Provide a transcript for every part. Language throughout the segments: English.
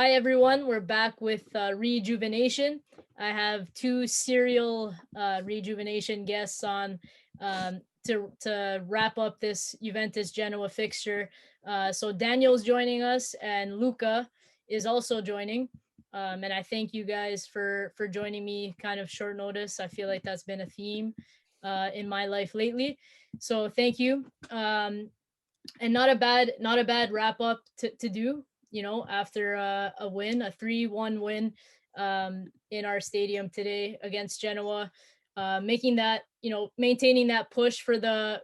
Hi everyone, we're back with reJUVEnation. I have two serial reJUVEnation guests on to wrap up this Juventus Genoa fixture. So Daniel's joining us and Luca is also joining. And I thank you guys for joining me kind of short notice. I feel like that's been a theme in my life lately. So thank you. And not a bad wrap up to do, after a win, a 3-1 win in our stadium today against Genoa, making that, maintaining that push for the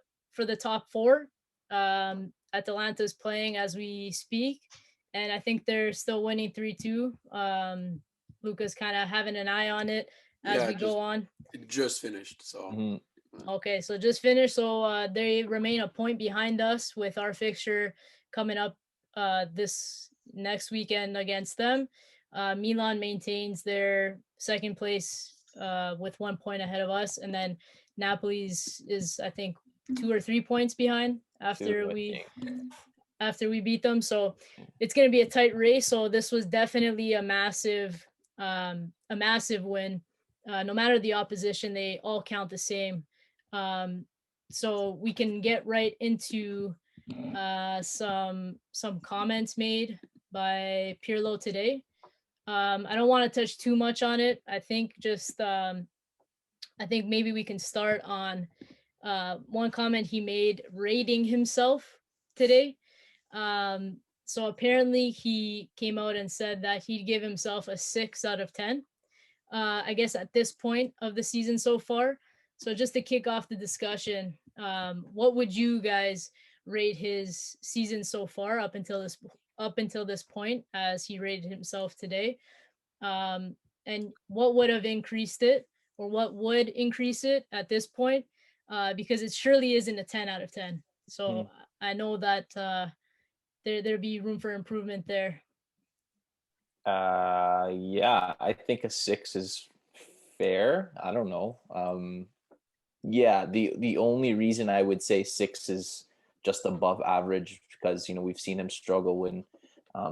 top four. Atalanta's playing as we speak, and I think they're still winning 3-2. Luca's kind of having an eye on it as we go on. It just finished, so. Okay, so just finished. So they remain a point behind us with our fixture coming up this next weekend against them. Milan maintains their second place with 1 point ahead of us, and then Napoli's is I think 2 or 3 points behind after we beat them. So it's going to be a tight race. So this was definitely a massive win. No matter the opposition, they all count the same. So we can get right into some comments made by Pirlo today. I don't want to touch too much on it. I think just I think maybe we can start on one comment he made rating himself today. So apparently he came out and said that he'd give himself a 6 out of 10. I guess at this point of the season so far. So just to kick off the discussion, what would you guys rate his season so far up until this point, as he rated himself today? And what would have increased it, or what would increase it at this point? Because it surely isn't a 10 out of 10. So I know that there'd be room for improvement there. Yeah, I think a 6 is fair. I don't know. Yeah, the only reason I would say 6 is just above average because we've seen him struggle when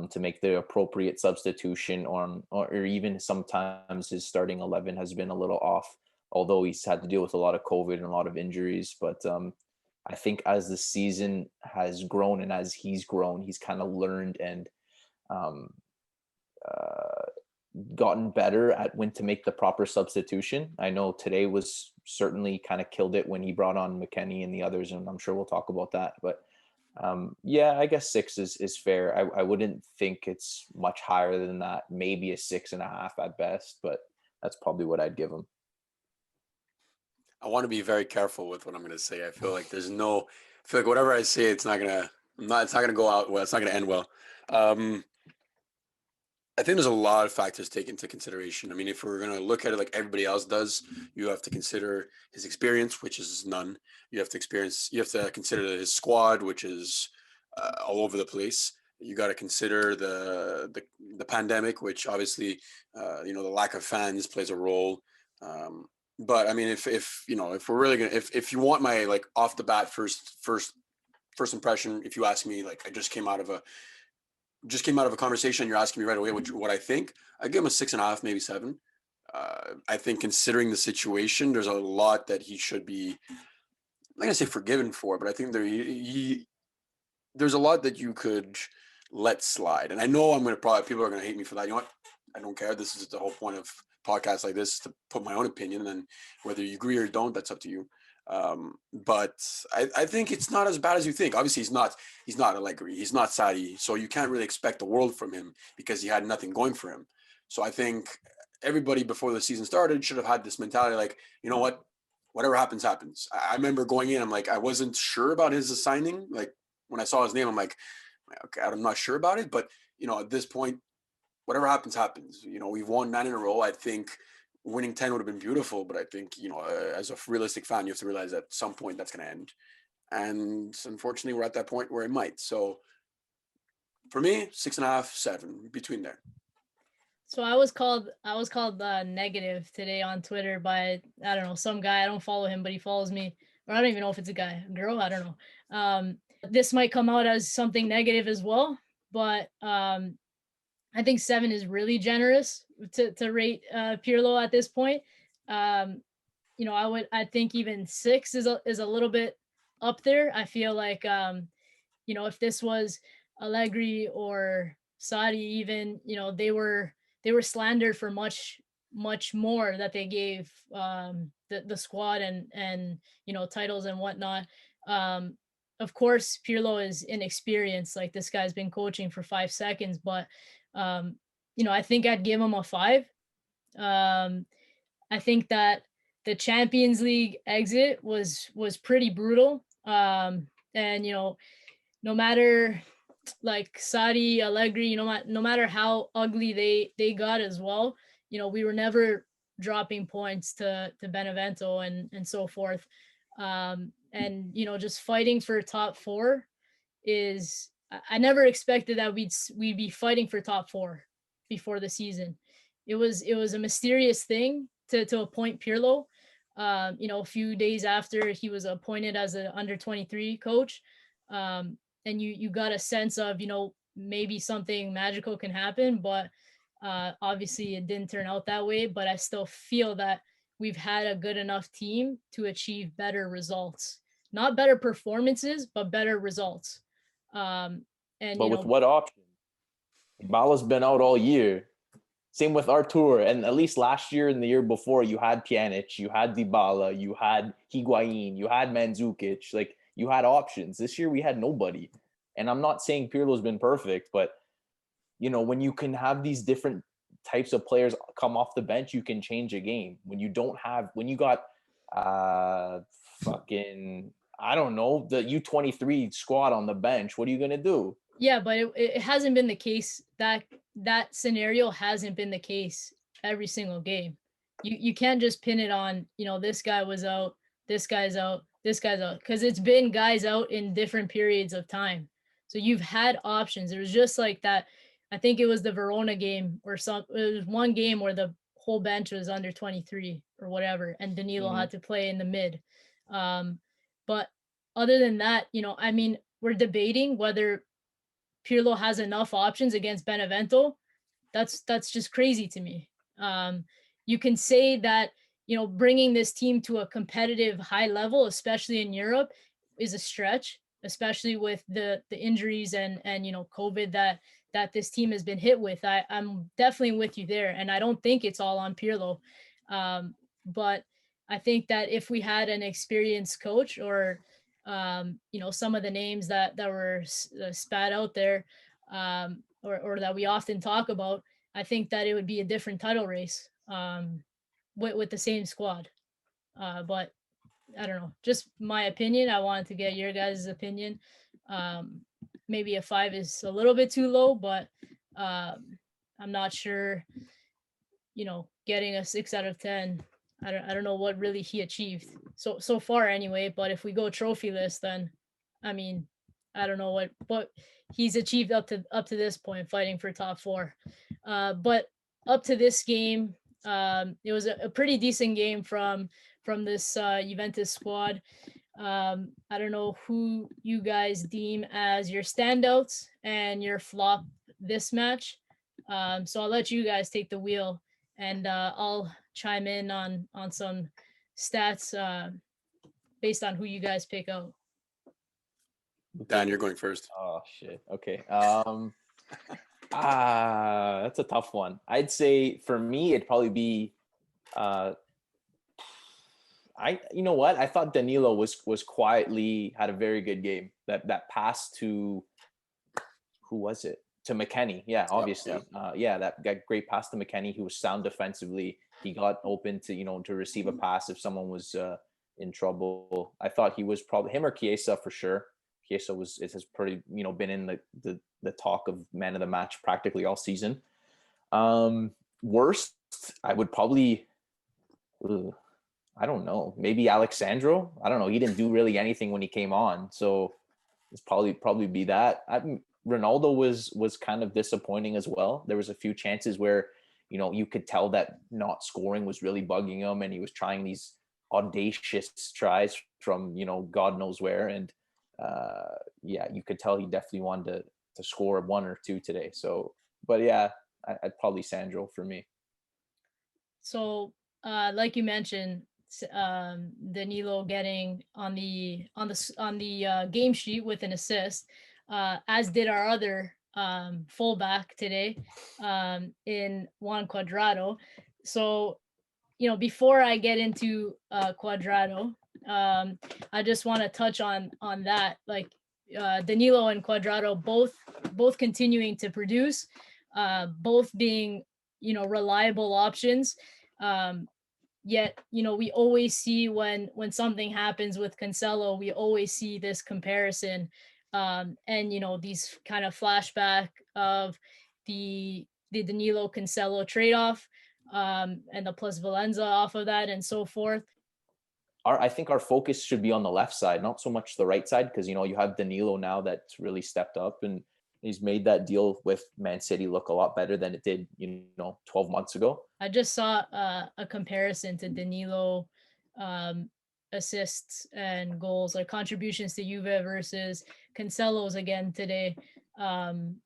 to make the appropriate substitution, or even sometimes his starting 11 has been a little off, although he's had to deal with a lot of COVID and a lot of injuries. But I think as the season has grown and as he's grown, he's kind of learned and gotten better at when to make the proper substitution. I know today was certainly kind of killed it when he brought on McKennie and the others, and I'm sure we'll talk about that. But yeah, I guess 6 is fair. I wouldn't think it's much higher than that. Maybe a 6.5 at best, but that's probably what I'd give him. I want to be very careful with what I'm going to say. I feel like I feel like whatever I say, it's not going to go out well. It's not going to end well. I think there's a lot of factors taken into consideration. I mean, if we're going to look at it like everybody else does, you have to consider his experience, which is none. You have to consider his squad, which is all over the place. You got to consider the pandemic, which obviously, the lack of fans plays a role. But I mean, if we're really gonna, if you want my like off the bat first impression, if you ask me, like I just came out of a conversation, you're asking me right away what I think, I give him a 6.5, maybe 7. I think considering the situation, there's a lot that he should be, I'm not gonna say forgiven for, but I think there's a lot that you could let slide. And I know people are gonna hate me for that. You know what? I don't care. This is the whole point of podcasts like this, to put my own opinion, and then whether you agree or don't, that's up to you. But I think it's not as bad as you think. Obviously, he's not Allegri, he's not Sarri, so you can't really expect the world from him because he had nothing going for him. So I think everybody before the season started should have had this mentality, like, you know what, whatever happens, happens. I remember going in, I'm like, I wasn't sure about his signing. Like when I saw his name, I'm like, okay, I'm not sure about it, but at this point, whatever happens, happens. We've won 9 in a row. I think winning 10 would have been beautiful, but I think, as a realistic fan, you have to realize that at some point that's going to end. And unfortunately, we're at that point where it might. So for me, 6.5, 7, between there. So I was called negative today on Twitter by, I don't know, some guy. I don't follow him, but he follows me. Or I don't even know if it's a guy, a girl. I don't know. This might come out as something negative as well, but I think 7 is really generous to rate Pirlo at this point. You know, I think even 6 is a little bit up there. I feel like you know, if this was Allegri or Sarri, even, you know, they were slandered for much more that they gave the squad and you know, titles and whatnot. Of course, Pirlo is inexperienced. Like, this guy's been coaching for 5 seconds, but you know, I think I'd give him a 5. I think that the Champions League exit was pretty brutal. And you know, no matter like Sadi, Allegri, you know, no matter how ugly they got as well, you know, we were never dropping points to Benevento and so forth. And you know, just fighting for top 4 is, I never expected that we'd be fighting for top 4 before the season. It was a mysterious thing to appoint Pirlo. You know, a few days after he was appointed as an under 23 coach, and you got a sense of, you know, maybe something magical can happen, but obviously it didn't turn out that way. But I still feel that we've had a good enough team to achieve better results, not better performances, but better results. And But you with know, what option? Bala's been out all year. Same with Artur, and at least last year and the year before, you had Pjanic, you had Dybala, you had Higuain, you had Mandzukic. Like, you had options. This year we had nobody. And I'm not saying Pirlo's been perfect, but you know, when you can have these different types of players come off the bench, you can change a game. When you don't have, when you got fucking, I don't know, the U23 squad on the bench, what are you gonna do? yeah, but it hasn't been the case. That scenario hasn't been the case every single game. You can't just pin it on, you know, this guy was out, this guy's out, this guy's out, because it's been guys out in different periods of time. So you've had options. It was just like that. I think it was the Verona game or some. It was one game where the whole bench was under 23 or whatever, and Danilo had to play in the mid. But other than that, you know, I mean, we're debating whether Pirlo has enough options against Benevento. That's just crazy to me. You can say that, you know, bringing this team to a competitive high level, especially in Europe, is a stretch, especially with the injuries and you know, COVID that this team has been hit with. I'm definitely with you there, and I don't think it's all on Pirlo. But I think that if we had an experienced coach, or you know, some of the names that were spat out there, or that we often talk about, I think that it would be a different title race, with the same squad. But I don't know, just my opinion. I wanted to get your guys' opinion. Maybe a 5 is a little bit too low, but I'm not sure, you know, getting a 6 out of 10. I don't know what really he achieved so far anyway. But if we go trophy list, then I mean, I don't know what he's achieved up to this point, fighting for top 4. But up to this game, it was a pretty decent game from this Juventus squad. I don't know who you guys deem as your standouts and your flop this match. So I'll let you guys take the wheel, and I'll chime in on some stats based on who you guys pick out. Dan, you're going first. Oh shit. Okay. That's a tough one. I'd say for me it'd probably be you know what? I thought Danilo was quietly had a very good game. That pass to, who was it? To McKennie. Yeah, obviously. That great pass to McKennie. He was sound defensively. He got open to, you know, to receive a pass if someone was in trouble. I thought he was probably, him or Chiesa for sure. Chiesa has pretty, you know, been in the talk of man of the match practically all season. Worst, I would probably, I don't know, maybe Alexandro. I don't know. He didn't do really anything when he came on, so it's probably be that. Ronaldo was kind of disappointing as well. There was a few chances where, you know, you could tell that not scoring was really bugging him, and he was trying these audacious tries from, you know, God knows where. And yeah, you could tell he definitely wanted to score 1 or 2 today. So, but yeah, I'd probably Sandro for me. So, like you mentioned, Danilo getting on the game sheet with an assist, as did our other fullback today, in Juan Cuadrado. So, before I get into Cuadrado, I just want to touch on that. Like, Danilo and Cuadrado both continuing to produce, both being reliable options. Yet we always see when something happens with Cancelo, we always see this comparison, and these kind of flashback of the Danilo Cancelo trade-off, and the plus Valenza off of that and so forth. I think our focus should be on the left side, not so much the right side, because you have Danilo now that's really stepped up and he's made that deal with Man City look a lot better than it did 12 months ago. I just saw a comparison to Danilo assists and goals, like contributions to Juve versus Cancelo's again today, and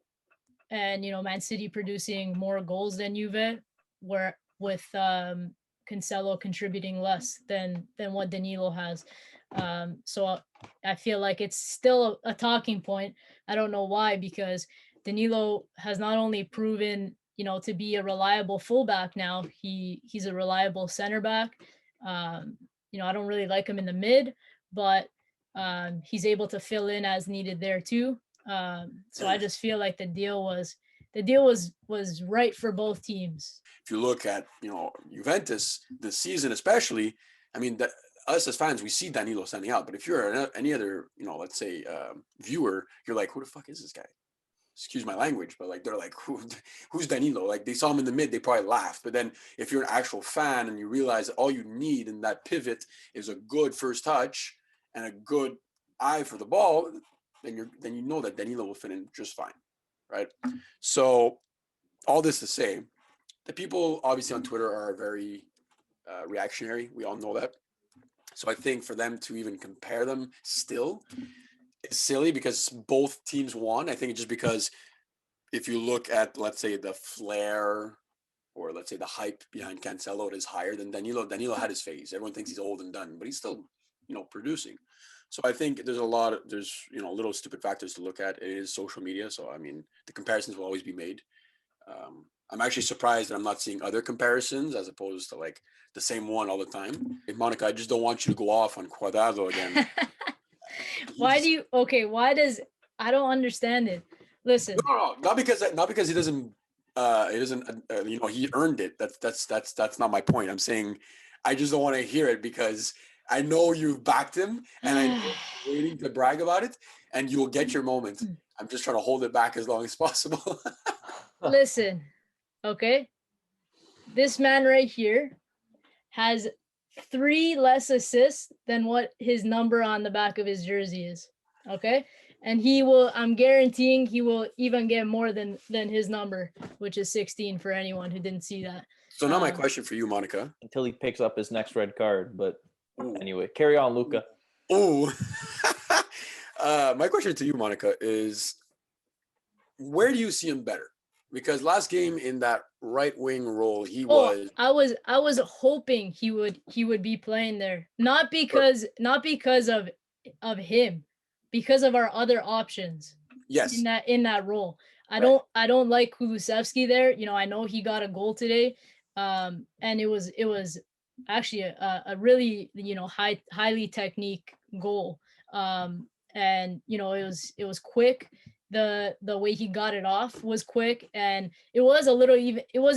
Man City producing more goals than Juve, where with Cancelo contributing less than what Danilo has. So I feel like it's still a talking point. I don't know why, because Danilo has not only proven to be a reliable fullback now, he's a reliable center back. I don't really like him in the mid, but he's able to fill in as needed there too. So I just feel like the deal was right for both teams. If you look at Juventus this season, especially, I mean, us as fans, we see Danilo standing out. But if you're any other, let's say, viewer, you're like, who the fuck is this guy? Excuse my language, but like they're like, who's Danilo? Like they saw him in the mid, they probably laughed. But then if you're an actual fan and you realize that all you need in that pivot is a good first touch and a good eye for the ball, then you know that Danilo will fit in just fine, right? So all this to say, the people obviously on Twitter are very reactionary. We all know that. So I think for them to even compare them still is silly because both teams won. I think it's just because if you look at, let's say, the flair or let's say the hype behind Cancelo, it is higher than Danilo. Danilo had his phase. Everyone thinks he's old and done, but he's still, producing. So I think there's little stupid factors to look at. It is social media. So, I mean, the comparisons will always be made. I'm actually surprised that I'm not seeing other comparisons as opposed to like the same one all the time. Hey, Monica, I just don't want you to go off on Cuadrado again. I don't understand it. Listen. No, not because he doesn't, he earned it. That's not my point. I'm saying I just don't want to hear it because I know you've backed him and I know you're waiting to brag about it and you'll get your moment. I'm just trying to hold it back as long as possible. Listen, okay? This man right here has 3 less assists than what his number on the back of his jersey is, okay? And I'm guaranteeing he will even get more than his number, which is 16 for anyone who didn't see that. So now my question for you, Monica. Until he picks up his next red card, but anyway, carry on, Luca. Oh, my question to you, Monica, is where do you see him better? Because last game in that right wing role, I was hoping he would be playing there, not because of him, because of our other options. Yes. In that role. I don't like Kulusevski there. I know he got a goal today. And it was actually a really, highly technique goal. And it was quick. The way he got it off was quick, and it was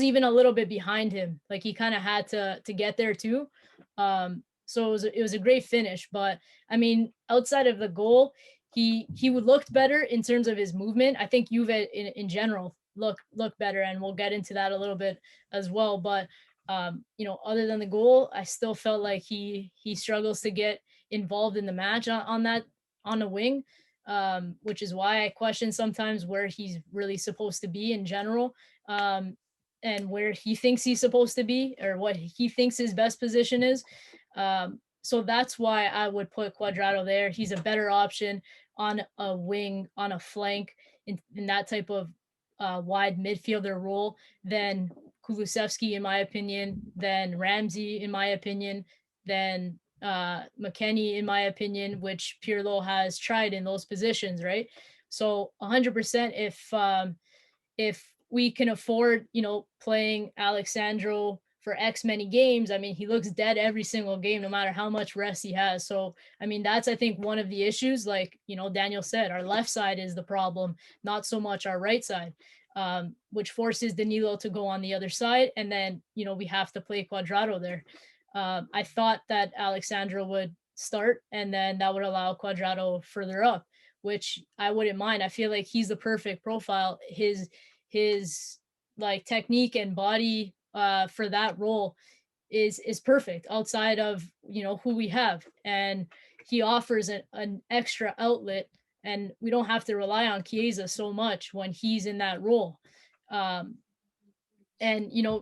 even a little bit behind him. Like he kind of had to get there too. So it was a great finish. But I mean, outside of the goal, he looked better in terms of his movement. I think Juve in general look better, and we'll get into that a little bit as well. But other than the goal, I still felt like he struggles to get involved in the match on the wing, which is why I question sometimes where he's really supposed to be in general, and where he thinks he's supposed to be, or what he thinks his best position is. So that's why I would put Cuadrado there. He's a better option on a wing, on a flank, in that type of wide midfielder role than Kulusevski, in my opinion, than Ramsey, in my opinion, than McKennie, in my opinion, which Pirlo has tried in those positions, right? So 100%, if we can afford, playing Alexandro for X many games, I mean, he looks dead every single game, no matter how much rest he has. So, I mean, that's, I think, one of the issues. Like, Daniel said, our left side is the problem, not so much our right side, which forces Danilo to go on the other side. And then, we have to play Cuadrado there. I thought that Alexandro would start, and then that would allow Cuadrado further up, which I wouldn't mind. I feel like he's the perfect profile. His like technique and body for that role is perfect outside of who we have, and he offers an extra outlet, and we don't have to rely on Chiesa so much when he's in that role. And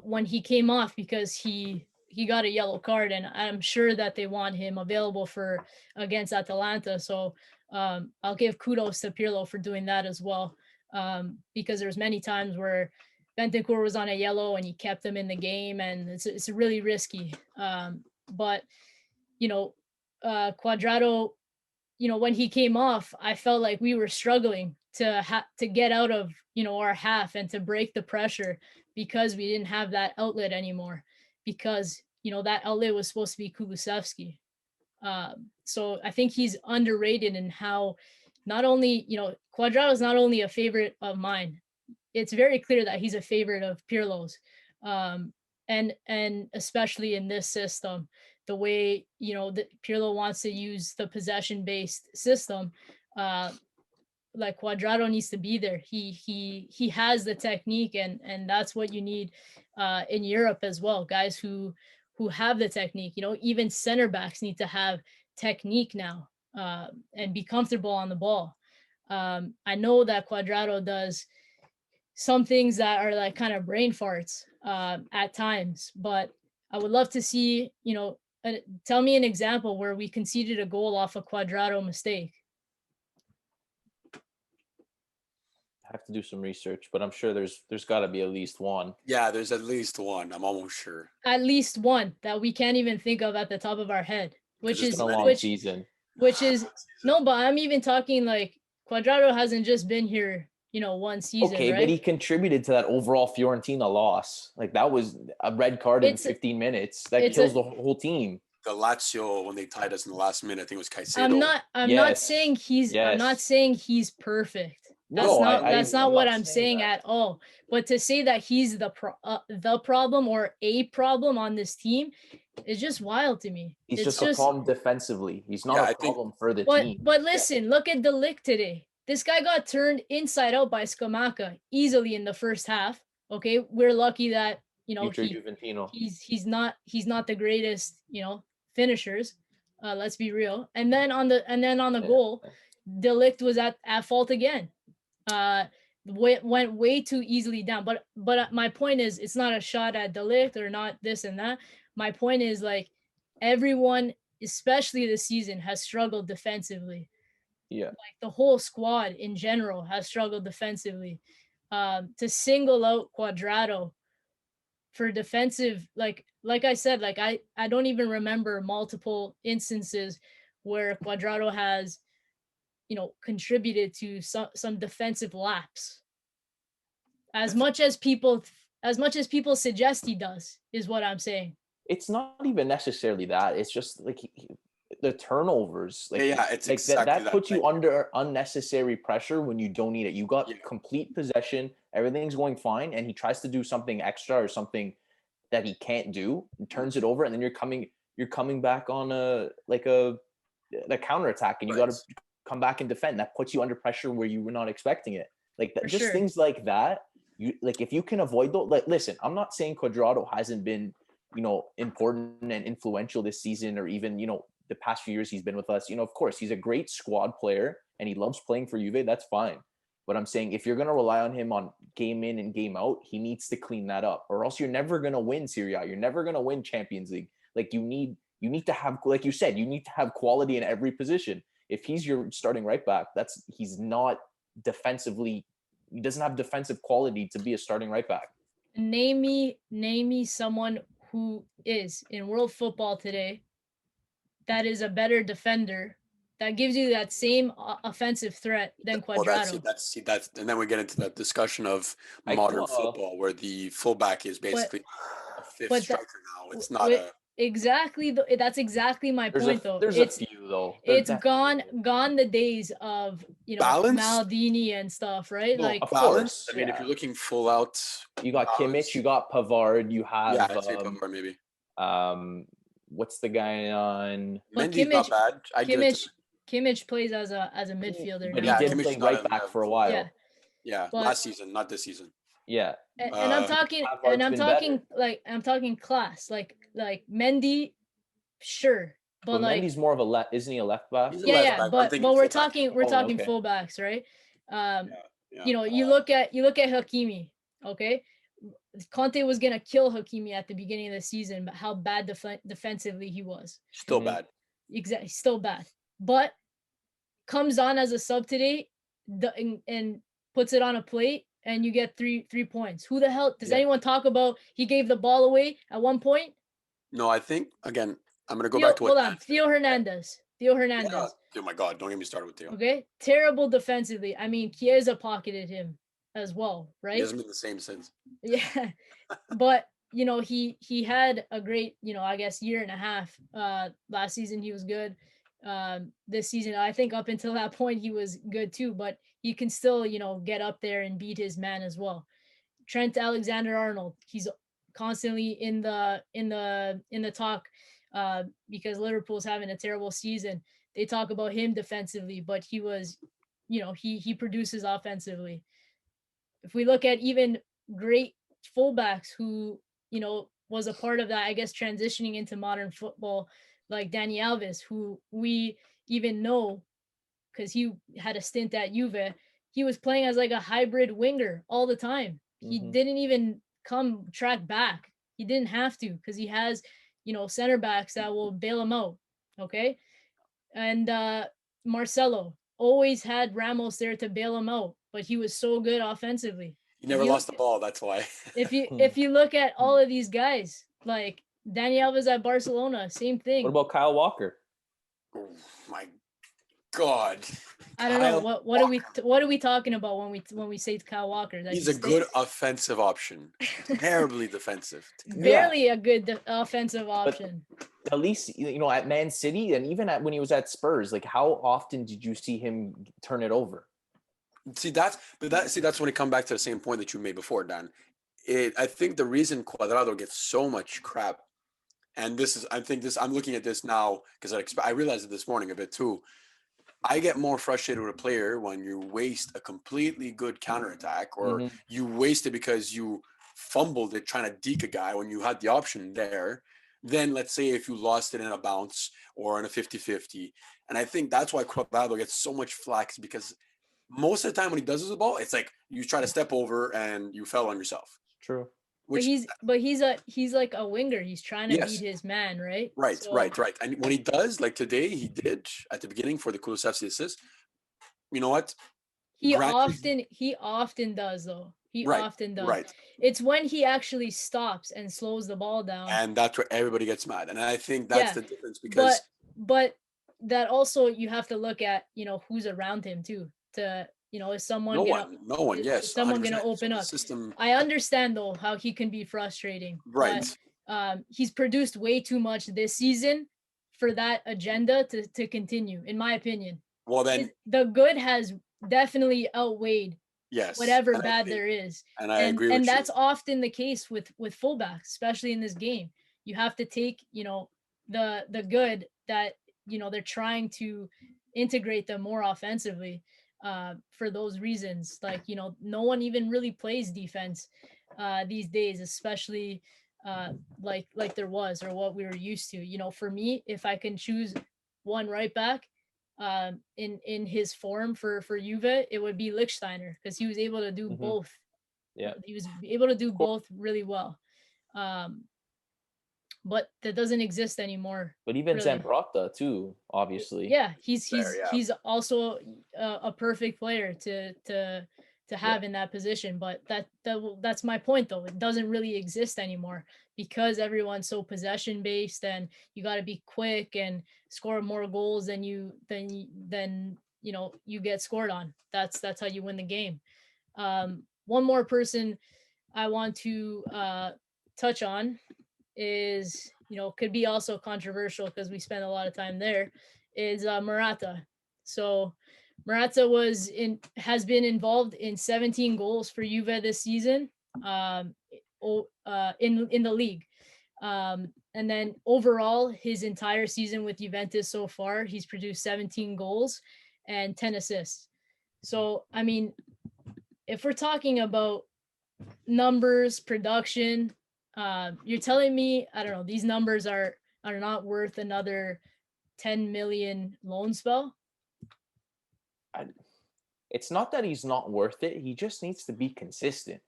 when he came off, because he got a yellow card, and I'm sure that they want him available for against Atalanta. So I'll give kudos to Pirlo for doing that as well, because there's many times where Bentancur was on a yellow and he kept him in the game, and it's really risky. But Cuadrado, when he came off, I felt like we were struggling to get out of our half and to break the pressure, because we didn't have that outlet anymore, because that outlet was supposed to be Kulusevski. So I think he's underrated in how, not only Cuadrado is not only a favorite of mine, it's very clear that he's a favorite of Pirlo's, and especially in this system, the way that Pirlo wants to use the possession based system. Like, Cuadrado needs to be there. He has the technique, and that's what you need in Europe as well. Guys who have the technique. Even center backs need to have technique now, and be comfortable on the ball. I know that Cuadrado does some things that are like kind of brain farts at times, but I would love to see, tell me an example where we conceded a goal off a Cuadrado mistake. I have to do some research, but I'm sure there's got to be at least one. Yeah, there's at least one. I'm almost sure. At least one that we can't even think of at the top of our head, which is a long season. Which is no, but I'm even talking like Cuadrado hasn't just been here, one season. Okay, right? But he contributed to that overall Fiorentina loss. Like, that was a red card in 15 minutes. That kills the whole team. The Lazio, when they tied us in the last minute, I think it was Caicedo. I'm not saying he's perfect. That's not what I'm saying at all. But to say that he's the problem or a problem on this team is just wild to me. He's just a problem defensively. He's not a problem for the team. But listen, look at De Ligt today. This guy got turned inside out by Scamacca easily in the first half. Okay, we're lucky that he's not the greatest finishers. Let's be real. And then on the goal, De Ligt was at fault again. Went way too easily down. But my point is, it's not a shot at De Ligt or not this and that. My point is, like, everyone, especially this season, has struggled defensively. Yeah. Like, the whole squad in general has struggled defensively. To single out Cuadrado for defensive, like I said, like I don't even remember multiple instances where Cuadrado has contributed to some defensive lapse as much as people suggest he does, is what I'm saying. It's not even necessarily that. It's just like the turnovers. Like, it's like exactly that puts you under unnecessary pressure when you don't need it. You got complete possession, everything's going fine, and he tries to do something extra or something that he can't do and turns it over, and then you're coming back on a counterattack, and you got to come back and defend. That puts you under pressure where you were not expecting it. Like that, just things like that. You like, if you can avoid those. Like, listen, I'm not saying Cuadrado hasn't been, important and influential this season, or even, the past few years he's been with us. Of course, he's a great squad player and he loves playing for Juve. That's fine. But I'm saying, if you're going to rely on him on game in and game out, he needs to clean that up, or else you're never going to win Serie A. You're never going to win Champions League. Like, you need to have, like you said, you need to have quality in every position. If he's your starting right back, he's not defensively he doesn't have defensive quality to be a starting right back. Name me someone who is in world football today that is a better defender that gives you that same offensive threat than Well, Cuadrado. that's, and then we get into that discussion of I modern call- football where the fullback is But basically a fifth but that- striker now. It's not a. exactly that's exactly my point though. There's It's a few though. it's gone the days of Balance? Maldini and stuff, right? No, Like Of balance. course, I mean, if yeah. you're looking full out, You got balance, Kimmich, you got Pavard, you have yeah, I'd say Pavard maybe. what's the guy on? But Mendy's not bad. I give it to Kimmich plays as a midfielder But now. he did Kimmich play is not right a- back for a while. Yeah. Yeah, But- last season, not this season. Yeah. And I'm talking I'm talking class. Like Mendy, sure. But like Mendy's more of a isn't he a left back? He's a left back, yeah, I'm but thinking we're fullback. talking okay. fullbacks, right? Yeah. You look at Hakimi, okay? Conte was gonna kill Hakimi at the beginning of the season, but how bad defensively he was. Still Mhm. bad. Exactly, still bad. But comes on as a sub today, and puts it on a plate, and you get three points. Who the hell does anyone talk about? He gave the ball away at one point. No, I think again. I'm gonna go back to what. Hold on, Theo Hernandez. Yeah. Oh my God! Don't get me started with Theo. Okay, terrible defensively. I mean, Chiesa pocketed him as well, He right? hasn't been the same since. Yeah, but he had a great I guess year and a half. Last season he was good. This season I think up until that point he was good too, but he can still get up there and beat his man as well. Trent Alexander-Arnold, he's constantly in the talk because Liverpool's having a terrible season. They talk about him defensively, but he was he produces offensively. If we look at even great fullbacks who was a part of that, I guess, transitioning into modern football, like Dani Alves, who we even know because he had a stint at Juve, he was playing as like a hybrid winger all the time. He didn't even come track back. He didn't have to because he has center backs that will bail him out. Okay. And Marcelo always had Ramos there to bail him out, but he was so good offensively. He never lost the ball. That's why. If you look at all of these guys, like Dani Alves at Barcelona, same thing. What about Kyle Walker? Oh my God! I don't know what are we talking about when we say Kyle Walker? He's a good offensive option. Terribly defensive. Barely a good offensive option. But at least at Man City and even when he was at Spurs, like how often did you see him turn it over? See that's when it come back to the same point that you made before, Dan. I think the reason Cuadrado gets so much crap, and I'm looking at this now because I realized it this morning a bit too. I get more frustrated with a player when you waste a completely good counterattack or you waste it because you fumbled it trying to deke a guy when you had the option there. Then let's say if you lost it in a bounce or in a 50-50. And I think that's why Cuadrado gets so much flack because most of the time when he does the ball, it's like you try to step over and you fell on yourself. True. But he's like a winger. He's trying to beat his man, right? Right. And when he does, like today, he did at the beginning for the Kulusevski assist. You know what? He often does though. He often does. Right. It's when he actually stops and slows the ball down. And that's where everybody gets mad. And I think that's the difference because but that also you have to look at, who's around him too. Is someone no one, yes. Is someone gonna open up? System. I understand though how he can be frustrating. Right. But, he's produced way too much this season for that agenda to continue, in my opinion. Well then the good has definitely outweighed whatever and bad there is. And I agree with and you. that's often the case with fullbacks, especially in this game. You have to take, the good that, they're trying to integrate them more offensively for those reasons. Like, no one even really plays defense these days, especially like there was or what we were used to. For me, if I can choose one right back in his form for Juve, it would be Lichtsteiner because he was able to do both. Yeah, he was able to do both really well. But that doesn't exist anymore. But even really. Zambrota too, obviously. Yeah, he's also a perfect player to have in that position. But that's my point, though. It doesn't really exist anymore because everyone's so possession based, and you got to be quick and score more goals than you get scored on. That's how you win the game. One more person I want to touch on is, could be also controversial because we spend a lot of time there, is Morata. So Morata has been involved in 17 goals for Juve this season, in the league. And then overall, his entire season with Juventus so far, he's produced 17 goals and 10 assists. So, I mean, if we're talking about numbers, production, you're telling me, I don't know, these numbers are not worth another 10 million loan spell? It's not that he's not worth it. He just needs to be consistent.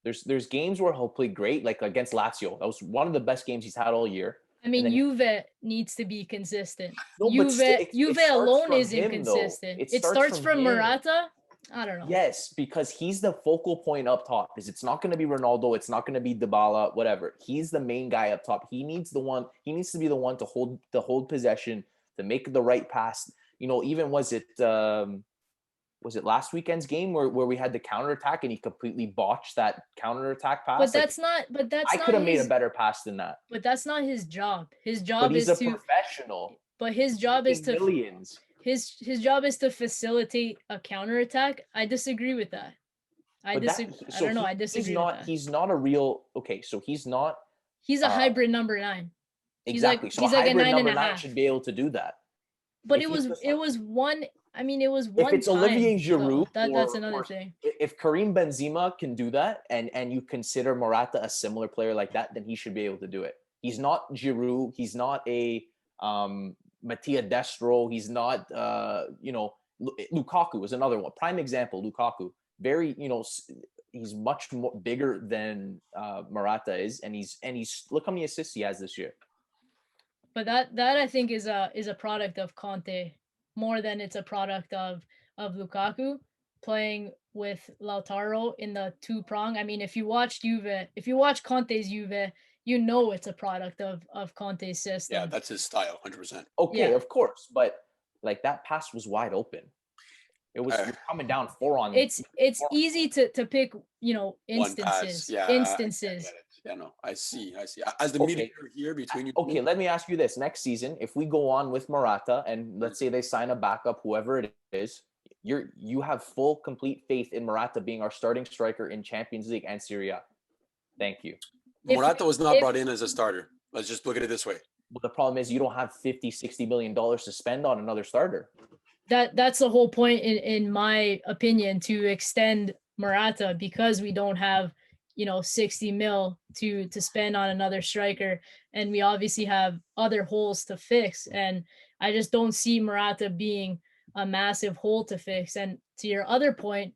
There's games where he'll play great, like against Lazio. That was one of the best games he's had all year. I mean, Juve needs to be consistent. No, Juve alone isn't consistent. It starts from Morata. I don't know. Yes, because he's the focal point up top. Because it's not going to be Ronaldo, it's not going to be Dybala, whatever. He's the main guy up top. He needs to be the one to hold possession, to make the right pass. Even was it last weekend's game where we had the counterattack and he completely botched that counterattack pass? I could have made a better pass than that. But that's not his job. His job is to professional. But his job is to millions. His job is to facilitate a counterattack. I disagree with that. I disagree with that. He's not a real so he's not. He's a hybrid number 9. Exactly. He's like a 9.5 should be able to do that. But it was one. I mean, it was one. If it's Olivier Giroud, that's another thing. If Karim Benzema can do that, and you consider Morata a similar player like that, then he should be able to do it. He's not Giroud. He's not a Mattia Destro. He's not Lukaku is another one. Prime example, Lukaku. Very, he's much more bigger than Morata is, and he's look how many assists he has this year. But that I think is a product of Conte more than it's a product of Lukaku playing with Lautaro in the 2-prong. I mean, if you watch Conte's Juve, it's a product of Conte's system. Yeah, that's his style, 100%. Okay, of course, but like that pass was wide open. It was you're coming down 4 on. It's easy to pick, instances. Instances. Yeah, no, I see. As the mediator here between you. Okay, let me ask you this: next season, if we go on with Morata, and let's say they sign a backup, whoever it is, you have full, complete faith in Morata being our starting striker in Champions League and Serie A. Thank you. Morata was not brought in as a starter. Let's just look at it this way. But the problem is you don't have $50-60 million to spend on another starter. That's the whole point, in my opinion, to extend Morata, because we don't have 60 mil to spend on another striker, and we obviously have other holes to fix, and I just don't see Morata being a massive hole to fix. And to your other point,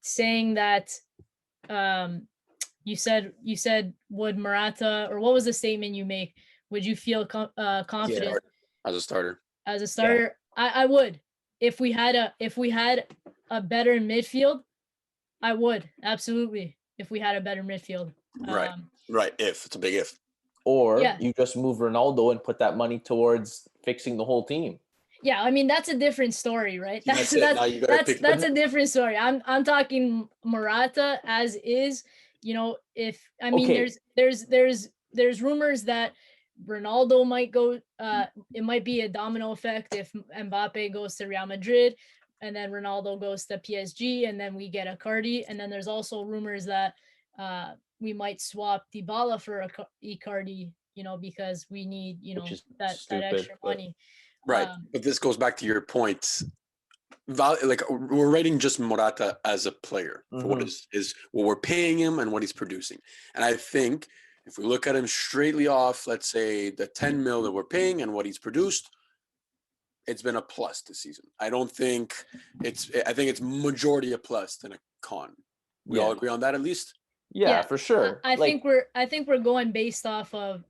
saying that you said would Morata, or what was the statement you make, would you feel confident as a starter? Yeah. I would. If we had a better midfield, I would, absolutely. If we had a better midfield. Right. If it's a big if. Or you just move Ronaldo and put that money towards fixing the whole team. Yeah, I mean, that's a different story, right? That's a different story. I'm talking Morata as is. There's rumors that Ronaldo might go. It might be a domino effect if Mbappe goes to Real Madrid, and then Ronaldo goes to PSG, and then we get Icardi. And then there's also rumors that we might swap Dybala for Icardi, because we need, that extra money. Right. But this goes back to your point. Like, we're rating just Morata as a player for what is what we're paying him and what he's producing. And I think if we look at him straightly off, let's say the 10 mil that we're paying and what he's produced, it's been a plus this season. I think it's majority a plus than a con. We all agree on that, at least? Yeah, for sure. I think we're going based off of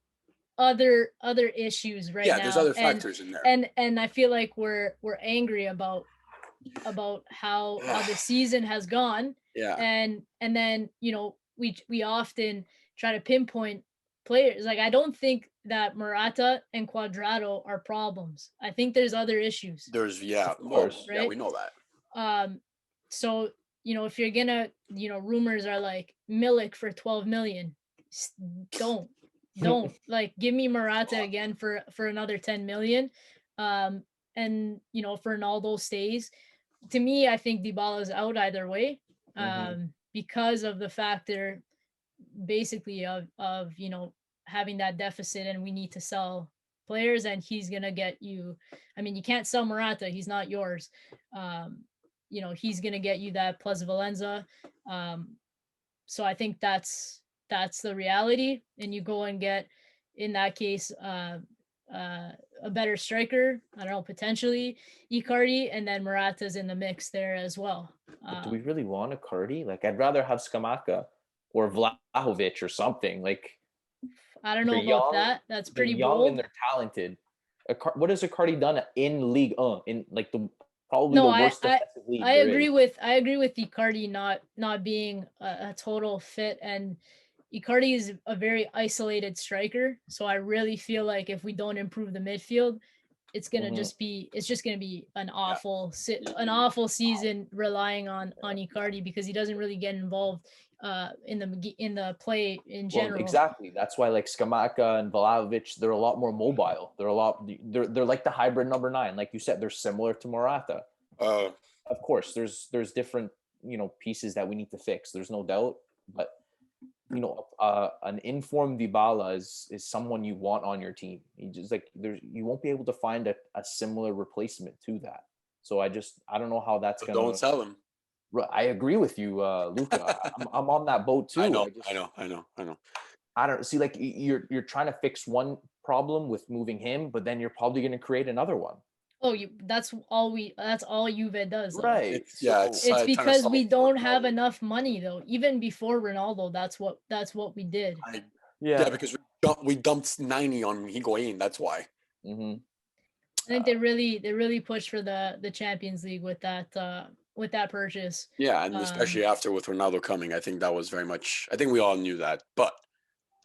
other issues right now. Yeah, there's other factors in there. And I feel like we're angry about about how the season has gone. Yeah. And then, we often try to pinpoint players. Like, I don't think that Morata and Cuadrado are problems. I think there's other issues. There's Of course. yeah, Right? we know that. So, if you're gonna, rumors are like Milik for 12 million, don't like give me Morata again for another 10 million. And for Ronaldo stays. To me, I think Dybala's out either way. Because of the factor basically of having that deficit, and we need to sell players, and he's gonna get you. I mean, you can't sell Morata, he's not yours. He's gonna get you that plus Valenza. So I think that's the reality, and you go and get, in that case, a better striker. I don't know, potentially Icardi, and then Morata's in the mix there as well. Do we really want Icardi? Like, I'd rather have Scamacca or Vlahovic or something. Like, I don't know they're about young, that. That's they're pretty young bold. and they're talented. What has Icardi done in League One? In like probably No, the worst defensive league I there agree is. with Icardi not being a total fit, and Icardi is a very isolated striker. So I really feel like if we don't improve the midfield, it's gonna just be an awful season relying on Icardi, because he doesn't really get involved in the play in general. Well, exactly. That's why like Scamacca and Vlahovic, they're a lot more mobile. They're like the hybrid number 9. Like you said, they're similar to Morata. Of course, there's different pieces that we need to fix. There's no doubt, but an informed Dybala is someone you want on your team. You won't be able to find a similar replacement to that. So I don't know how that's gonna. Don't sell him. I agree with you, Luca. I'm on that boat too. I know. I don't see, like, you're trying to fix one problem with moving him, but then you're probably going to create another one. Oh, that's all Juve does, though. Right. It's because we don't have enough money, though. Even before Ronaldo, that's what we did. Yeah, because we dumped 90 on Higuain. That's why. Mm-hmm. I think they really pushed for the Champions League with that purchase. Yeah, and especially after with Ronaldo coming, I think that was very much. I think we all knew that. But